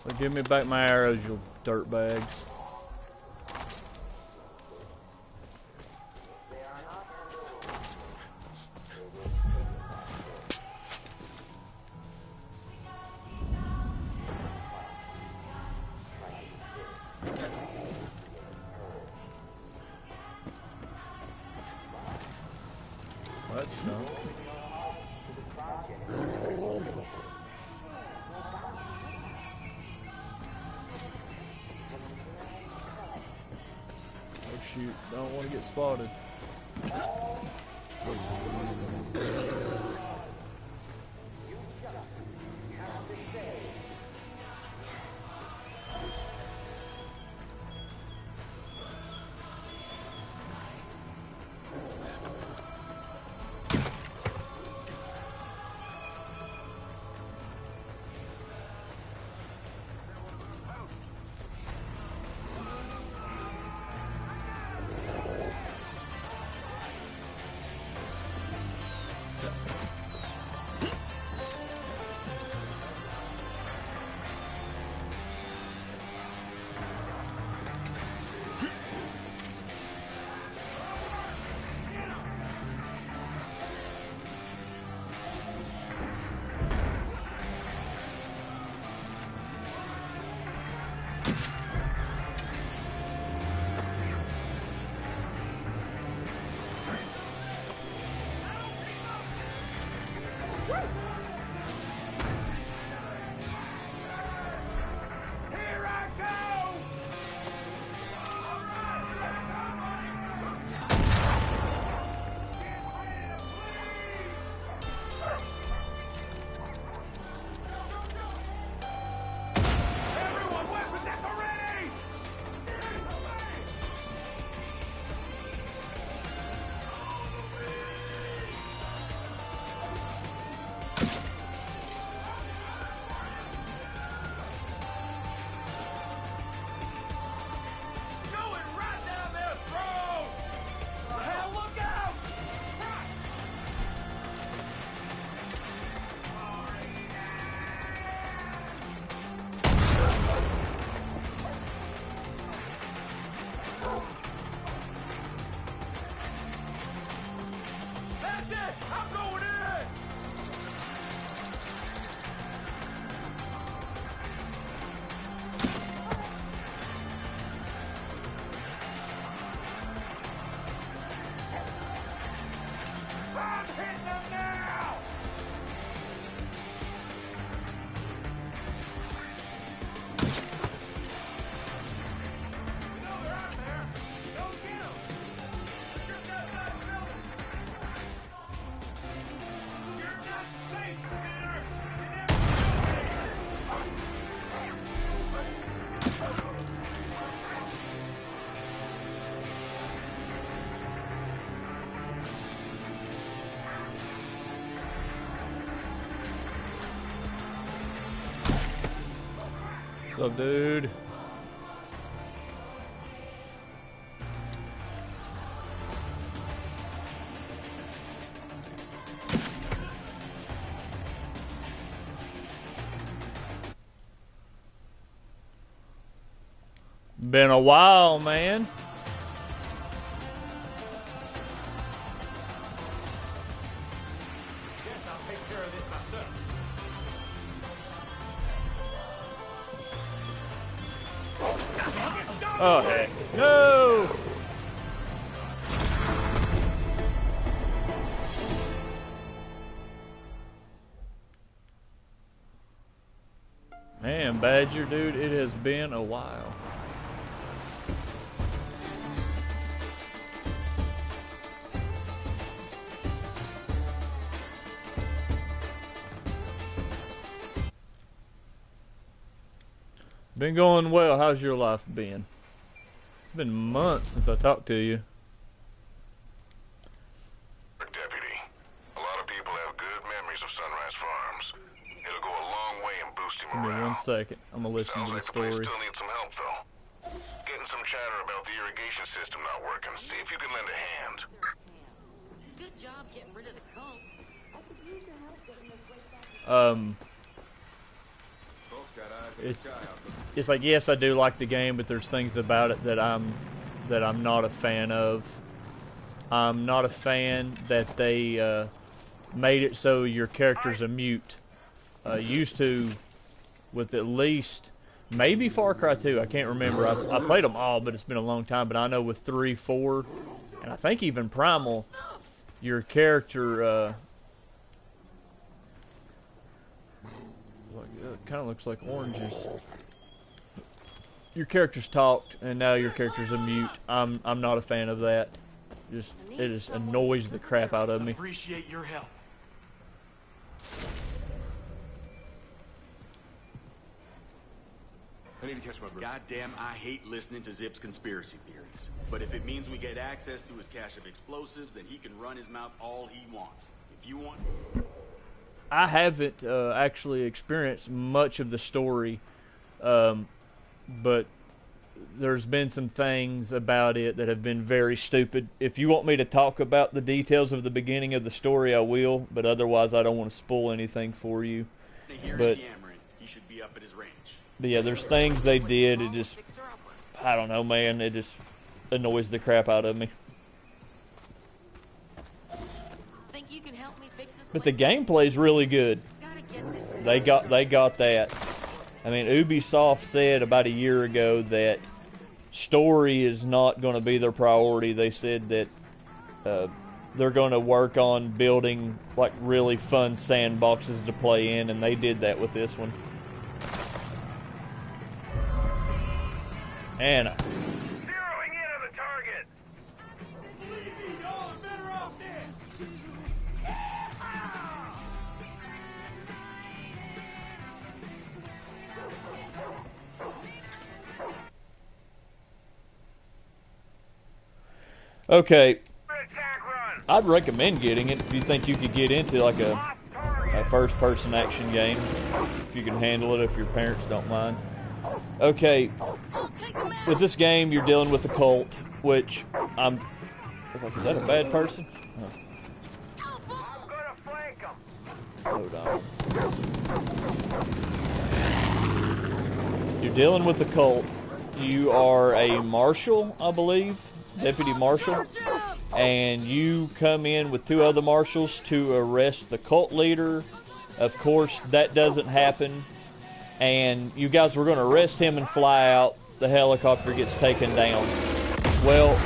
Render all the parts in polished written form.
So give me back my arrows, you dirtbags. That's dumb. Oh shoot, don't want to get spotted. What's up, dude? Been a while, man. Oh, heck. No! Man, Badger, dude, it has been a while. Been going well. How's your life been? It's been months since I talked to you. Deputy, a lot of people have good memories of Sunrise Farms. It'll go a long way in boosting morale. Give me 1 second. I'm gonna listen to the story. Sounds like the place still needs some help, though. Getting some chatter about the irrigation system not working. See if you can lend a hand. Good job getting rid of the cults. Folks got it's like, yes, I do like the game, but there's things about it that I'm not a fan of. I'm not a fan that they made it so your character's a mute. Used to, with at least maybe Far Cry 2, I can't remember. I played them all, but it's been a long time. But I know with 3, 4, and I think even Primal, your character kind of looks like oranges. Your character's talked, and now your character's a mute. I'm not a fan of that. It just annoys the crap out of me. Appreciate your help. I need to catch my breath. Goddamn, I hate listening to Zip's conspiracy theories. But if it means we get access to his cache of explosives, then he can run his mouth all he wants. If you want... I haven't actually experienced much of the story, but there's been some things about it that have been very stupid. If you want me to talk about the details of the beginning of the story, I will, but otherwise I don't want to spoil anything for you. But he should be up at his range. But yeah, there's things they did, it just, I don't know, man, it just annoys the crap out of me. Think you can help me fix this But the place? gameplay's really good. Gotta get this. They got that. I mean, Ubisoft said about a year ago that story is not going to be their priority. They said that they're going to work on building like really fun sandboxes to play in, and they did that with this one. Anna. Zeroing in on the target. Okay, Attack run. I'd recommend getting it if you think you could get into like a first-person action game. If you can handle it, if your parents don't mind. Okay, with this game, you're dealing with a cult, which I was like, is that a bad person? Oh. I'm gonna flank him. Hold on. You're dealing with the cult. You are a marshal, I believe, deputy marshal, and you come in with 2 other marshals to arrest the cult leader. Of course, that doesn't happen, and you guys were going to arrest him and fly out. The helicopter gets taken down. Well,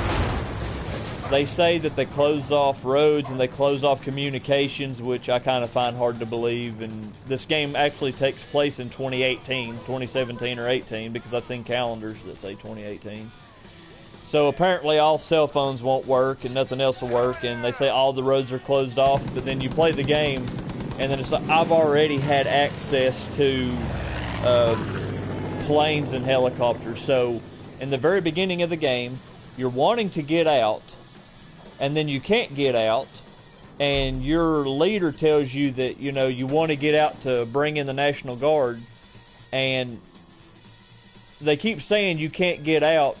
they say that they close off roads and they close off communications, which I kind of find hard to believe. And this game actually takes place in 2018, 2017 or 18, because I've seen calendars that say 2018. So apparently all cell phones won't work and nothing else will work, and they say all the roads are closed off. But then you play the game, and then it's like, I've already had access to planes and helicopters. So in the very beginning of the game, you're wanting to get out, and then you can't get out, and your leader tells you that, you know, you want to get out to bring in the National Guard, and they keep saying you can't get out,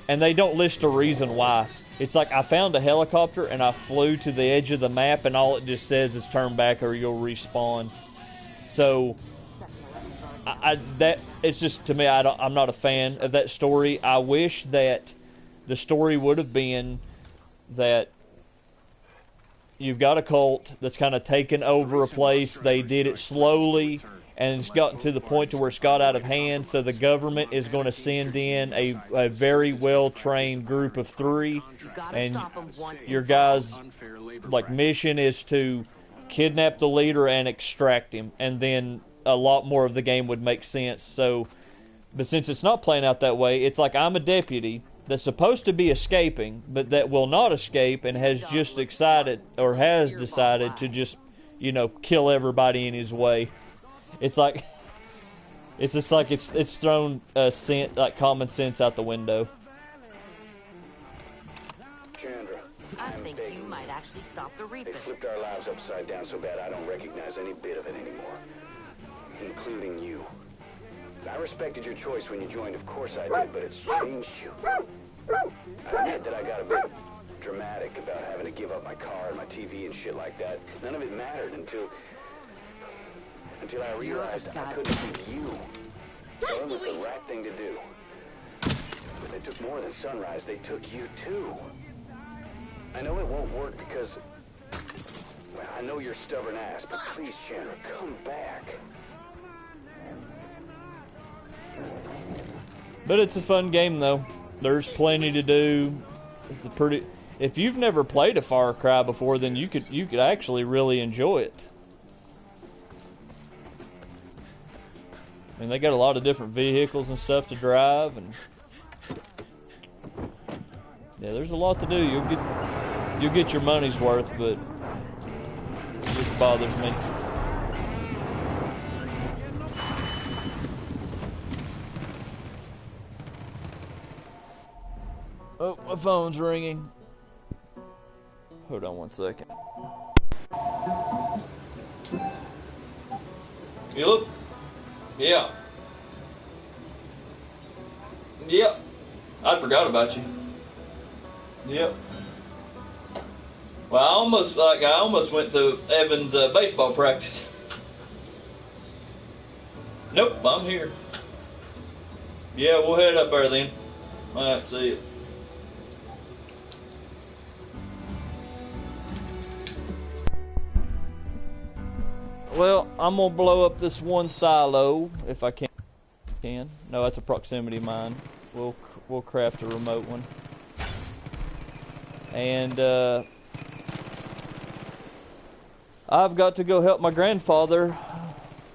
and they don't list a reason why. It's like, I found a helicopter and I flew to the edge of the map, and all it just says is turn back or you'll respawn. So that it's just, to me, I'm not a fan of that story. I wish that the story would have been that you've got a cult that's kind of taken over a place. They did it slowly, and it's gotten to the point to where it's got out of hand. So the government is going to send in a very well-trained group of 3, and your guys' like mission is to kidnap the leader and extract him, and then a lot more of the game would make sense. So, but since it's not playing out that way, it's like I'm a deputy that's supposed to be escaping, but that will not escape and has just decided to just, you know, kill everybody in his way. It's like, it's just like it's thrown like common sense out the window. Chandra, I think you might actually stop the they reaping. flipped our lives upside down so bad I don't recognize any bit of it anymore. Including you. I respected your choice when you joined, of course I did, but it's changed you. I admit that I got a bit dramatic about having to give up my car and my TV and shit like that. None of it mattered until I realized I couldn't be you. So it was the right thing to do. But they took more than Sunrise, they took you too. I know it won't work because... well, I know you're stubborn ass, but please, Chandler, come back. But it's a fun game, though. There's plenty to do. It's a pretty... If you've never played a Far Cry before, then you could actually really enjoy it. I mean, they got a lot of different vehicles and stuff to drive, and yeah, there's a lot to do. You'll get your money's worth, but it just bothers me. Oh, my phone's ringing. Hold on one second. Philip? Yeah. Yep. I forgot about you. Yep. Well, I almost went to Evan's baseball practice. Nope, I'm here. Yeah, we'll head up there then. All right, see you. Well, I'm gonna blow up this one silo if I can. No, that's a proximity mine. We'll craft a remote one. And I've got to go help my grandfather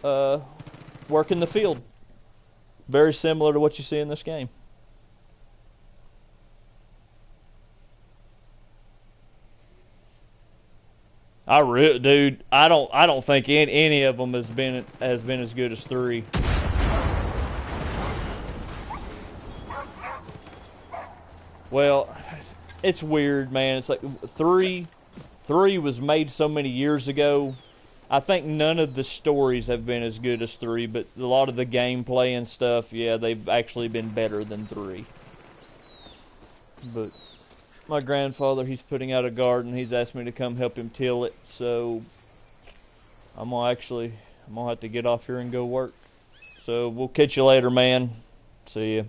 work in the field. Very similar to what you see in this game. Dude, I don't think any of them has been as good as 3. Well, it's weird, man. It's like 3 was made so many years ago. I think none of the stories have been as good as 3, but a lot of the gameplay and stuff, yeah, they've actually been better than 3. But my grandfather, he's putting out a garden. He's asked me to come help him till it, so I'm gonna have to get off here and go work. So we'll catch you later, man. See ya.